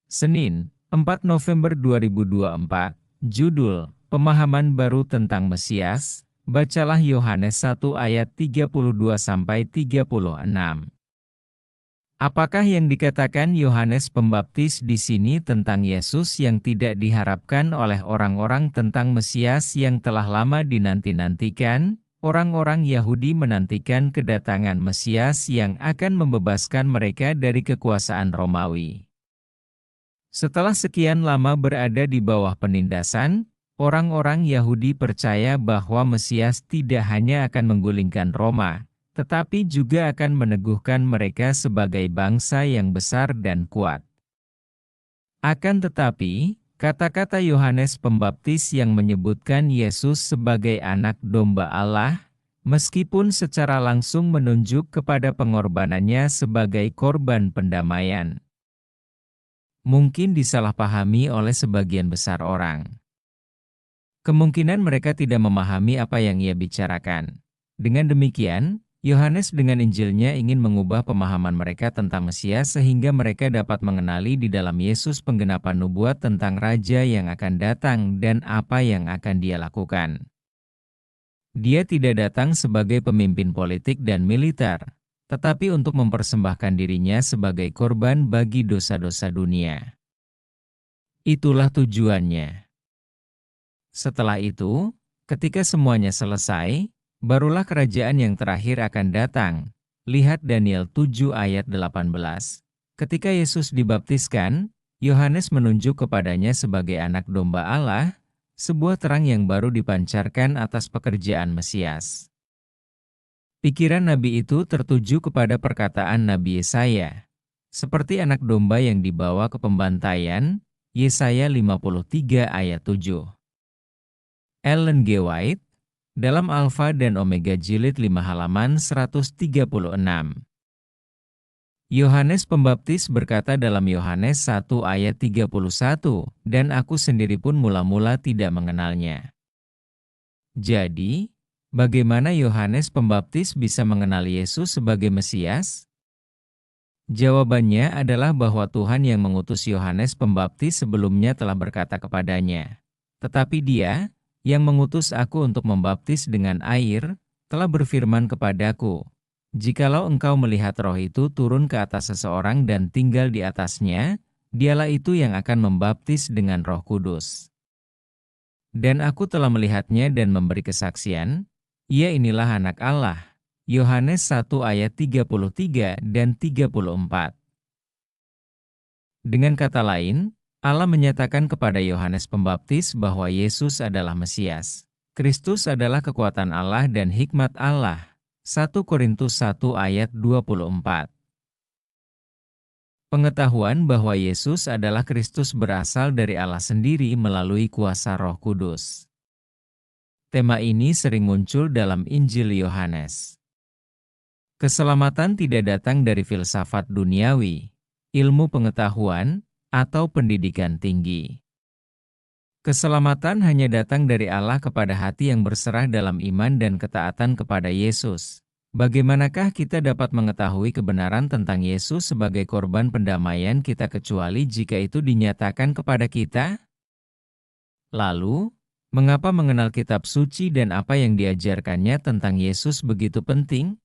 Senin, 4 November 2024. Judul, Pemahaman Baru tentang Mesias. Bacalah Yohanes 1 ayat 32-36. Apakah yang dikatakan Yohanes Pembaptis di sini tentang Yesus yang tidak diharapkan oleh orang-orang tentang Mesias yang telah lama dinanti-nantikan? Orang-orang Yahudi menantikan kedatangan Mesias yang akan membebaskan mereka dari kekuasaan Romawi. Setelah sekian lama berada di bawah penindasan, orang-orang Yahudi percaya bahwa Mesias tidak hanya akan menggulingkan Roma, tetapi juga akan meneguhkan mereka sebagai bangsa yang besar dan kuat. Akan tetapi, kata-kata Yohanes Pembaptis yang menyebutkan Yesus sebagai anak domba Allah, meskipun secara langsung menunjuk kepada pengorbanannya sebagai korban pendamaian, mungkin disalahpahami oleh sebagian besar orang. Kemungkinan mereka tidak memahami apa yang ia bicarakan. Dengan demikian, Yohanes dengan Injilnya ingin mengubah pemahaman mereka tentang Mesias sehingga mereka dapat mengenali di dalam Yesus penggenapan nubuat tentang Raja yang akan datang dan apa yang akan Dia lakukan. Dia tidak datang sebagai pemimpin politik dan militer, tetapi untuk mempersembahkan dirinya sebagai korban bagi dosa-dosa dunia. Itulah tujuannya. Setelah itu, ketika semuanya selesai, barulah kerajaan yang terakhir akan datang. Lihat Daniel 7 ayat 18. Ketika Yesus dibaptiskan, Yohanes menunjuk kepadanya sebagai anak domba Allah, sebuah terang yang baru dipancarkan atas pekerjaan Mesias. Pikiran Nabi itu tertuju kepada perkataan Nabi Yesaya. Seperti anak domba yang dibawa ke pembantaian, Yesaya 53 ayat 7. Ellen G. White, dalam Alfa dan Omega Jilid 5 halaman 136. Yohanes Pembaptis berkata dalam Yohanes 1 ayat 31, dan aku sendiri pun mula-mula tidak mengenalnya. Jadi, bagaimana Yohanes Pembaptis bisa mengenal Yesus sebagai Mesias? Jawabannya adalah bahwa Tuhan yang mengutus Yohanes Pembaptis sebelumnya telah berkata kepadanya, "Tetapi Dia yang mengutus aku untuk membaptis dengan air, telah berfirman kepadaku, jikalau engkau melihat roh itu turun ke atas seseorang dan tinggal di atasnya, dialah itu yang akan membaptis dengan Roh Kudus. Dan aku telah melihatnya dan memberi kesaksian, ia inilah anak Allah." Yohanes 1 ayat 33 dan 34. Dengan kata lain, Allah menyatakan kepada Yohanes Pembaptis bahwa Yesus adalah Mesias. Kristus adalah kekuatan Allah dan hikmat Allah. 1 Korintus 1 ayat 24. Pengetahuan bahwa Yesus adalah Kristus berasal dari Allah sendiri melalui kuasa Roh Kudus. Tema ini sering muncul dalam Injil Yohanes. Keselamatan tidak datang dari filsafat duniawi, ilmu pengetahuan, atau pendidikan tinggi. Keselamatan hanya datang dari Allah kepada hati yang berserah dalam iman dan ketaatan kepada Yesus. Bagaimanakah kita dapat mengetahui kebenaran tentang Yesus sebagai korban pendamaian kita kecuali jika itu dinyatakan kepada kita? Lalu, mengapa mengenal kitab suci dan apa yang diajarkannya tentang Yesus begitu penting?